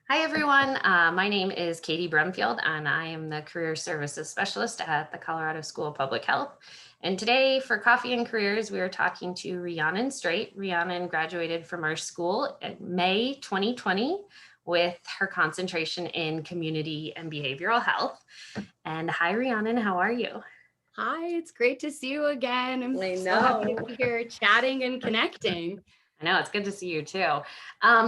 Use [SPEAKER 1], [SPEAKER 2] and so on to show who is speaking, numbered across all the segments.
[SPEAKER 1] Hi, everyone. My name is Katie Brumfield, and I am the Career Services Specialist at the Colorado School of Public Health. And today, for Coffee and Careers, we are talking to Rhiannon Streight. Rhiannon graduated from our school in May 2020 with her concentration in community and behavioral health. And hi, Rhiannon, how are you?
[SPEAKER 2] Hi, it's great to see you again. I'm
[SPEAKER 1] I
[SPEAKER 2] so happy
[SPEAKER 1] know.
[SPEAKER 2] to be here chatting and connecting.
[SPEAKER 1] I know, it's good to see you too.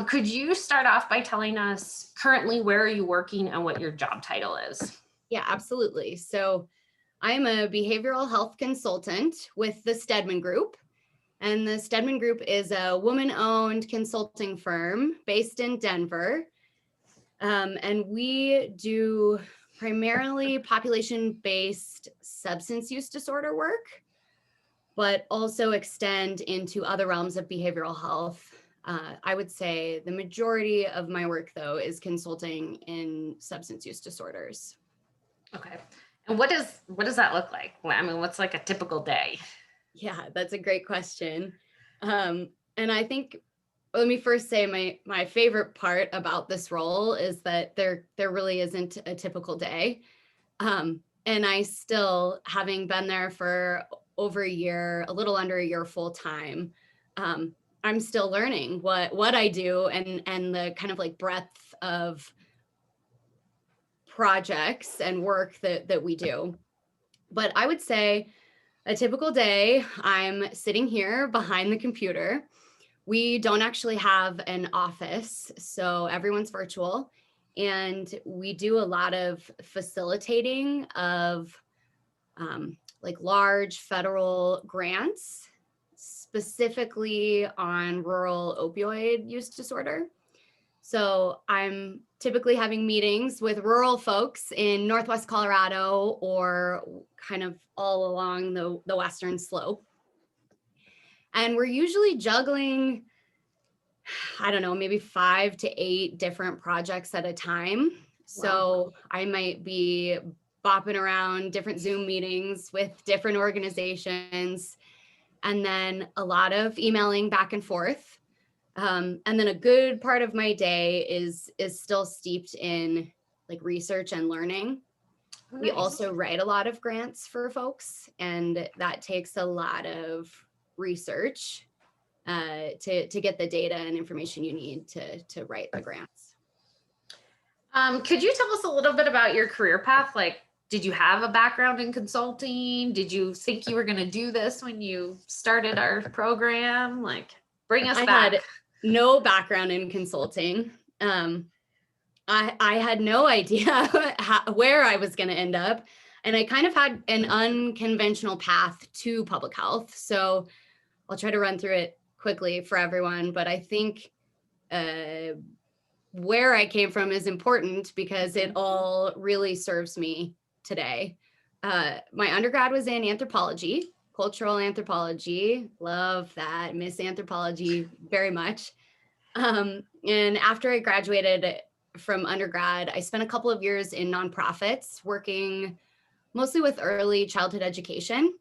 [SPEAKER 1] Could you start off by telling us currently where are you working and what your job title is?
[SPEAKER 2] Yeah, absolutely. So I'm a behavioral health consultant with the Steadman Group. And the Steadman Group is a woman-owned consulting firm based in Denver. And we do primarily population-based substance use disorder work, but also extend into other realms of behavioral health. I would say the majority of my work, though, is consulting in substance use disorders.
[SPEAKER 1] Okay. And what does that look like? I mean, what's like a typical day?
[SPEAKER 2] Yeah, that's a great question. And I think let me first say my favorite part about this role is that there really isn't a typical day. And I still, having been there for over a year, a little under a year full time, um, I'm still learning what I do and the kind of like breadth of projects and work that we do. But I would say a typical day, I'm sitting here behind the computer. We don't actually have an office, so everyone's virtual. And we do a lot of facilitating of like large federal grants, specifically on rural opioid use disorder. So I'm typically having meetings with rural folks in Northwest Colorado or kind of all along the Western slope. And we're usually juggling, I don't know, maybe 5 to 8 different projects at a time.
[SPEAKER 1] Wow.
[SPEAKER 2] So I might be bopping around different Zoom meetings with different organizations, and then a lot of emailing back and forth. And then a good part of my day is still steeped in like research and learning.
[SPEAKER 1] Oh,
[SPEAKER 2] We
[SPEAKER 1] nice.
[SPEAKER 2] also write a lot of grants for folks, and that takes a lot of research to get the data and information you need to write the grants.
[SPEAKER 1] Could you tell us a little bit about your career path? Like, did you have a background in consulting? Did you think you were going to do this when you started our program? Like, bring us
[SPEAKER 2] I
[SPEAKER 1] back.
[SPEAKER 2] had no background in consulting. I had no idea where I was going to end up. And I kind of had an unconventional path to public health. So I'll try to run through it quickly for everyone. But I think where I came from is important because it all really serves me today. My undergrad was in anthropology, cultural anthropology. Love that. Miss anthropology very much. And after I graduated from undergrad, I spent a couple of years in nonprofits working mostly with early childhood education.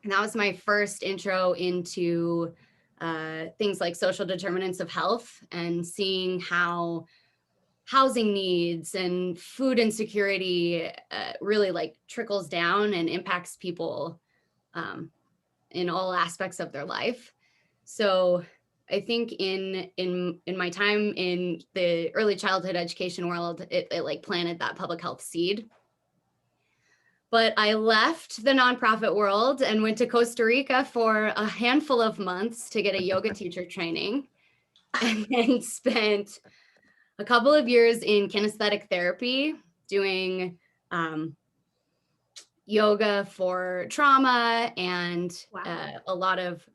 [SPEAKER 2] And that was my first intro into things like social determinants of health and seeing how housing needs and food insecurity really like trickles down and impacts people in all aspects of their life. So I think in my time in the early childhood education world, it like planted that public health seed. But I left the nonprofit world and went to Costa Rica for a handful of months to get a yoga teacher training, and then spent a couple of years in kinesthetic therapy doing yoga for trauma and
[SPEAKER 1] Wow.
[SPEAKER 2] a lot of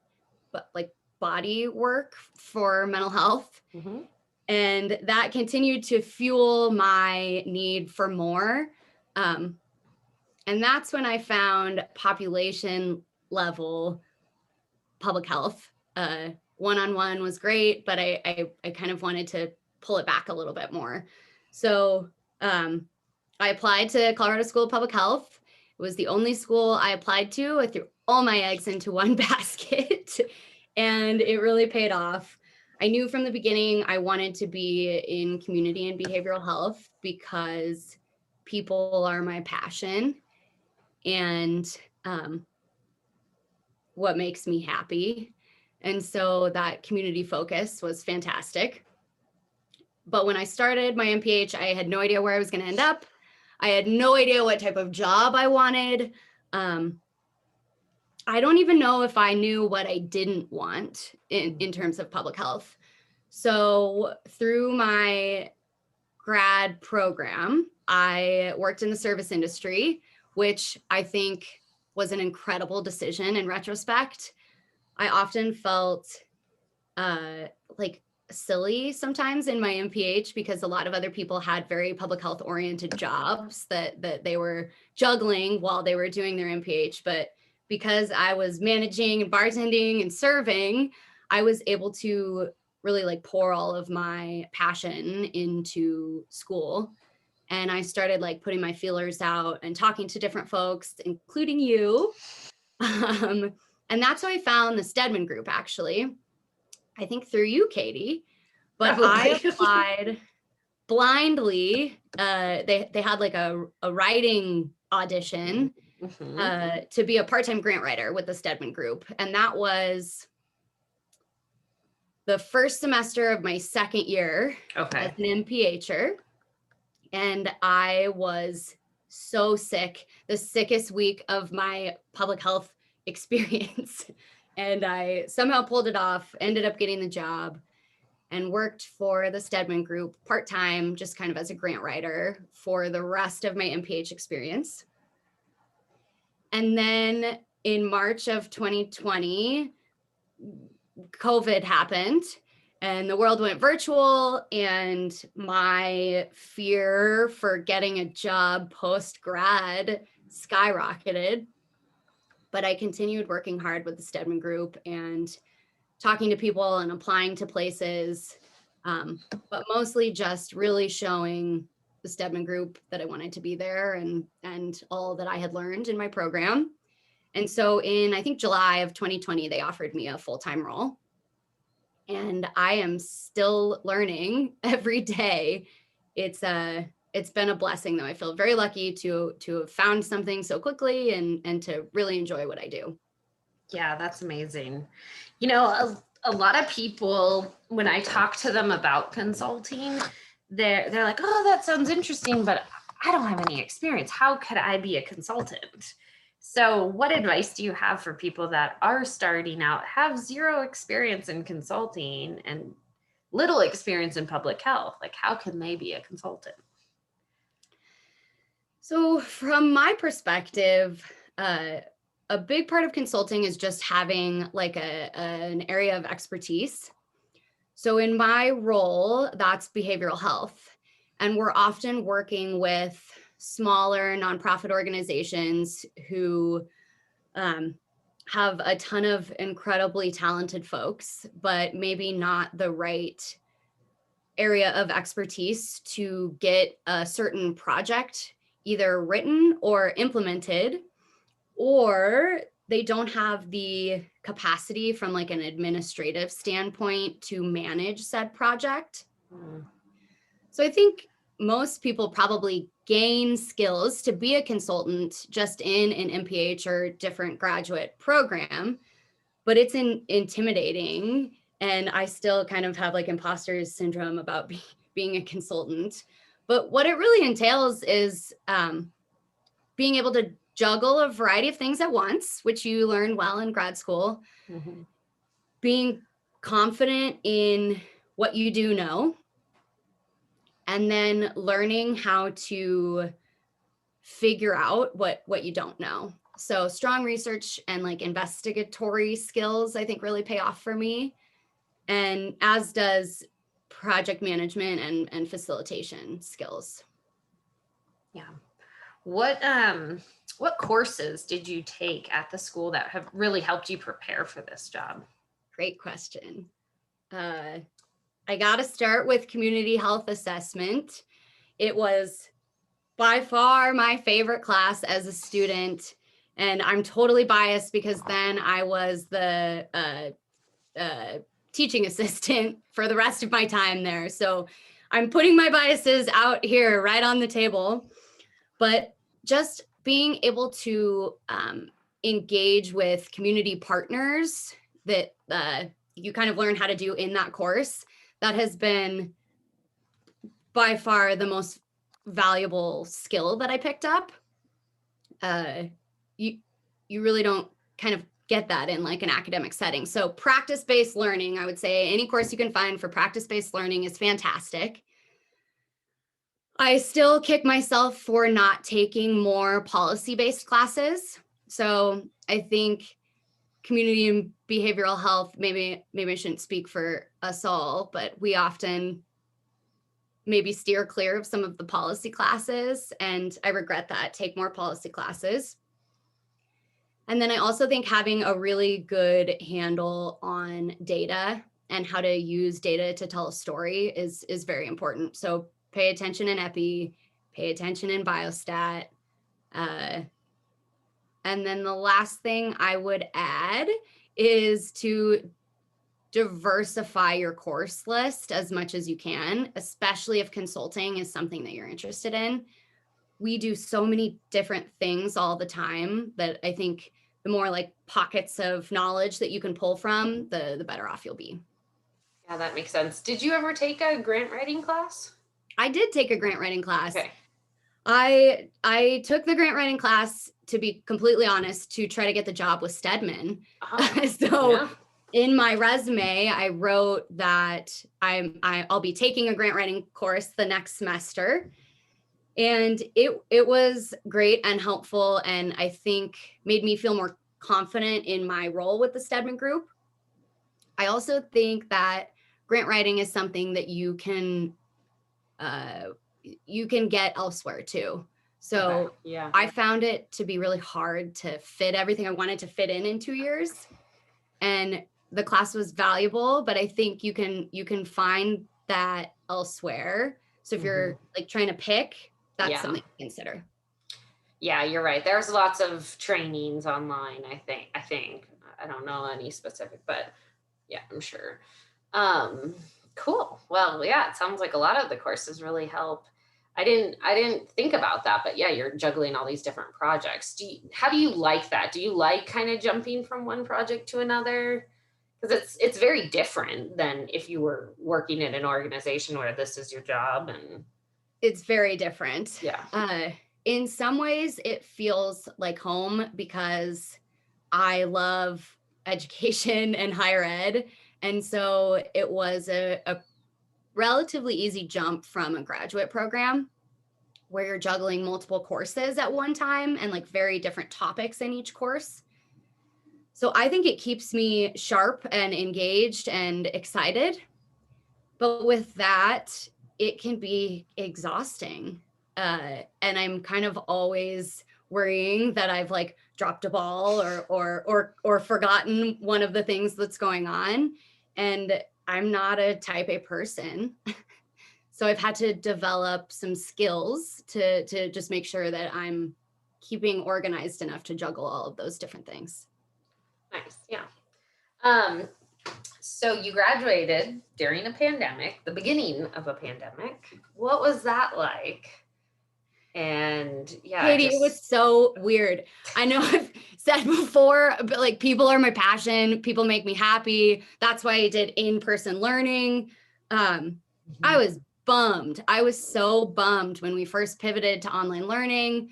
[SPEAKER 2] like body work for mental health.
[SPEAKER 1] Mm-hmm.
[SPEAKER 2] And that continued to fuel my need for more. And that's when I found population level public health. One-on-one was great, but I kind of wanted to pull it back a little bit more. So I applied to Colorado School of Public Health. It was the only school I applied to. I threw all my eggs into one basket, and it really paid off. I knew from the beginning I wanted to be in community and behavioral health because people are my passion and what makes me happy. And so that community focus was fantastic. But when I started my MPH, I had no idea where I was going to end up. I had no idea what type of job I wanted. I don't even know if I knew what I didn't want in terms of public health. So through my grad program, I worked in the service industry, which I think was an incredible decision in retrospect. I often felt like silly sometimes in my MPH because a lot of other people had very public health oriented jobs that they were juggling while they were doing their MPH. But because I was managing and bartending and serving, I was able to really like pour all of my passion into school. And I started like putting my feelers out and talking to different folks, including you. And that's how I found the Steadman Group, actually. I think through you, Katie, but
[SPEAKER 1] Probably.
[SPEAKER 2] I applied blindly. They had like a writing audition to be a part-time grant writer with the Steadman Group. And that was the first semester of my second year as an MPHer. And I was so sick, the sickest week of my public health experience. And I somehow pulled it off, ended up getting the job, and worked for the Steadman Group part-time, just kind of as a grant writer for the rest of my MPH experience. And then in March of 2020, COVID happened and the world went virtual, and my fear for getting a job post-grad skyrocketed. But I continued working hard with the Steadman Group and talking to people and applying to places, but mostly just really showing the Steadman Group that I wanted to be there and all that I had learned in my program. And so in, I think, July of 2020, they offered me a full-time role. And I am still learning every day. It's been a blessing, though. I feel very lucky to have found something so quickly and to really enjoy what I do.
[SPEAKER 1] Yeah, that's amazing. You know, a lot of people, when I talk to them about consulting, they're like, oh, that sounds interesting, but I don't have any experience. How could I be a consultant? So what advice do you have for people that are starting out, have zero experience in consulting and little experience in public health? Like, how can they be a consultant?
[SPEAKER 2] So from my perspective, a big part of consulting is just having like an area of expertise. So in my role, that's behavioral health. And we're often working with smaller nonprofit organizations who have a ton of incredibly talented folks, but maybe not the right area of expertise to get a certain project either written or implemented, or they don't have the capacity from like an administrative standpoint to manage said project. So I think most people probably gain skills to be a consultant just in an MPH or different graduate program, but it's intimidating. And I still kind of have like imposter syndrome about being a consultant. But what it really entails is being able to juggle a variety of things at once, which you learn well in grad school, being confident in what you do know, and then learning how to figure out what you don't know. So strong research and like investigatory skills, I think, really pay off for me. And as does project management and facilitation skills.
[SPEAKER 1] Yeah. What courses did you take at the school that have really helped you prepare for this job?
[SPEAKER 2] Great question. I got to start with community health assessment. It was by far my favorite class as a student. And I'm totally biased because then I was the teaching assistant for the rest of my time there. So I'm putting my biases out here right on the table, but just being able to engage with community partners that you kind of learn how to do in that course, that has been by far the most valuable skill that I picked up. You really don't kind of get that in like an academic setting. So practice-based learning, I would say any course you can find for practice-based learning is fantastic. I still kick myself for not taking more policy-based classes. So I think community and behavioral health, maybe I shouldn't speak for us all, but we often maybe steer clear of some of the policy classes. And I regret that. Take more policy classes. And then I also think having a really good handle on data and how to use data to tell a story is very important. So pay attention in epi, pay attention in biostat. And then the last thing I would add is to diversify your course list as much as you can, especially if consulting is something that you're interested in. We do so many different things all the time that I think the more like pockets of knowledge that you can pull from, the better off you'll be.
[SPEAKER 1] Yeah, that makes sense. Did you ever take a grant writing class?
[SPEAKER 2] I did take a grant writing class.
[SPEAKER 1] Okay.
[SPEAKER 2] I took the grant writing class, to be completely honest, to try to get the job with Steadman. So in my resume, I wrote that I'll be taking a grant writing course the next semester. And it was great and helpful, and I think made me feel more confident in my role with the Steadman Group. I also think that grant writing is something that you can get elsewhere too. So yeah. I found it to be really hard to fit everything I wanted to fit in 2 years. And the class was valuable, but I think you can find that elsewhere. So if you're like trying to pick, that's something to consider.
[SPEAKER 1] Yeah, you're right. There's lots of trainings online, I think. I don't know any specific, but yeah, I'm sure. Cool. Well, yeah, it sounds like a lot of the courses really help. I didn't think about that, but yeah, you're juggling all these different projects. How do you like that? Do you like kind of jumping from one project to another? Because it's very different than if you were working in an organization where this is your job. And
[SPEAKER 2] it's very different.
[SPEAKER 1] Yeah.
[SPEAKER 2] In some ways it feels like home because I love education and higher ed. And so it was a relatively easy jump from a graduate program where you're juggling multiple courses at one time and like very different topics in each course. So I think it keeps me sharp and engaged and excited. But with that, it can be exhausting. And I'm kind of always worrying that I've like dropped a ball or forgotten one of the things that's going on. And I'm not a type A person. So I've had to develop some skills to just make sure that I'm keeping organized enough to juggle all of those different things.
[SPEAKER 1] Nice. Yeah. So you graduated during a pandemic, the beginning of a pandemic. What was that like? And yeah,
[SPEAKER 2] Katie, it was so weird. I know I've said before, but like people are my passion. People make me happy. That's why I did in-person learning. I was bummed. I was so bummed when we first pivoted to online learning.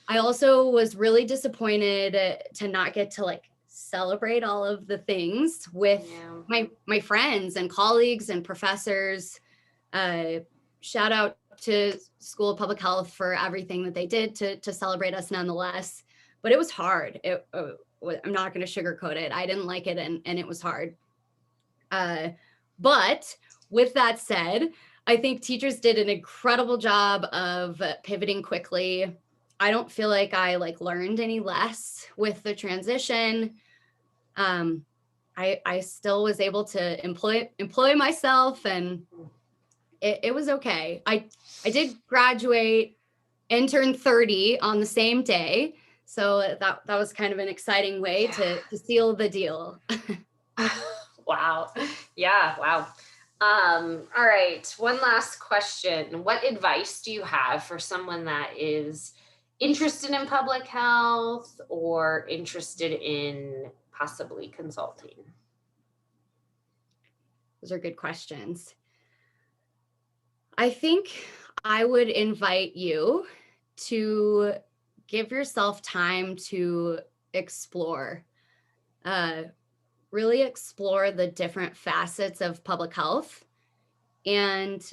[SPEAKER 2] I also was really disappointed to not get to like celebrate all of the things with my friends and colleagues and professors. Shout out to School of Public Health for everything that they did to celebrate us nonetheless. But it was hard. I'm not going to sugarcoat it. I didn't like it and it was hard. But with that said, I think teachers did an incredible job of pivoting quickly. I don't feel like I like learned any less with the transition. I still was able to employ myself, and it was okay. I did graduate and turn 30 on the same day. So that was kind of an exciting way to seal the deal.
[SPEAKER 1] Wow. Yeah, wow. All right. One last question. What advice do you have for someone that is interested in public health or interested in possibly consulting?
[SPEAKER 2] Those are good questions. I think I would invite you to give yourself time to explore, uh, really explore the different facets of public health and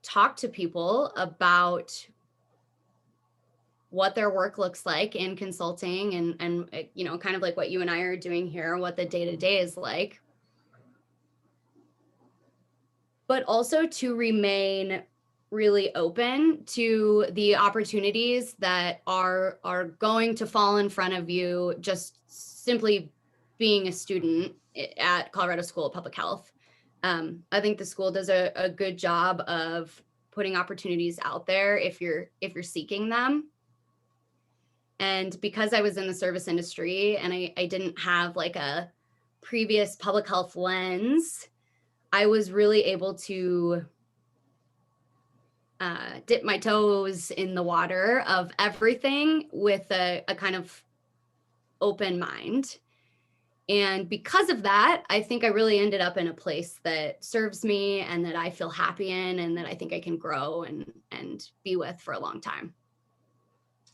[SPEAKER 2] talk to people about what their work looks like in consulting and kind of like what you and I are doing here, what the day-to-day is like, but also to remain really open to the opportunities that are going to fall in front of you just simply being a student at Colorado School of Public Health. I think the school does a good job of putting opportunities out there if you're seeking them. And because I was in the service industry and I didn't have like a previous public health lens, I was really able to dip my toes in the water of everything with a kind of open mind. And because of that, I think I really ended up in a place that serves me and that I feel happy in and that I think I can grow and be with for a long time.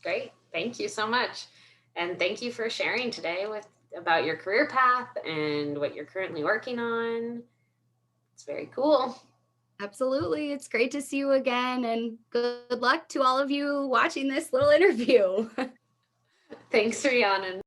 [SPEAKER 1] Great. Thank you so much. And thank you for sharing today with about your career path and what you're currently working on. It's very cool.
[SPEAKER 2] Absolutely. It's great to see you again and good luck to all of you watching this little interview.
[SPEAKER 1] Thanks, Rhiannon.